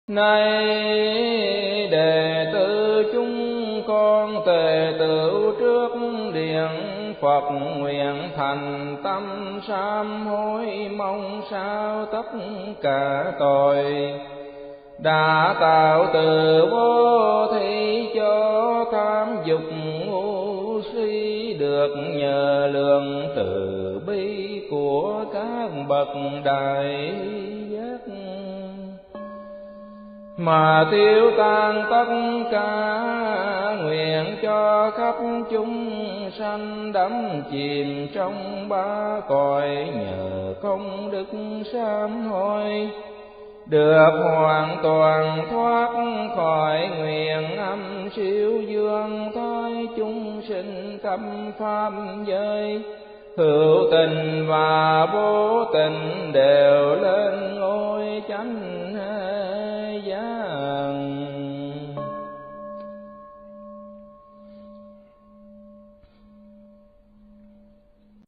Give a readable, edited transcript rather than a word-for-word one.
Nay đệ tử chúng con tề tựu trước điện Phật, nguyện thành tâm sám hối, mong sao tất cả tội đã tạo từ vô thị cho tham dục ngu si, được nhờ lượng từ bi của các bậc đại giác mà tiêu tan tất cả. Nguyện cho khắp chúng sanh đắm chìm trong ba cõi, nhờ công đức sám hối được hoàn toàn thoát khỏi nguyện âm siêu dương thái. Chúng sinh khắp pháp giới hữu tình và vô tình đều lên ngôi chánh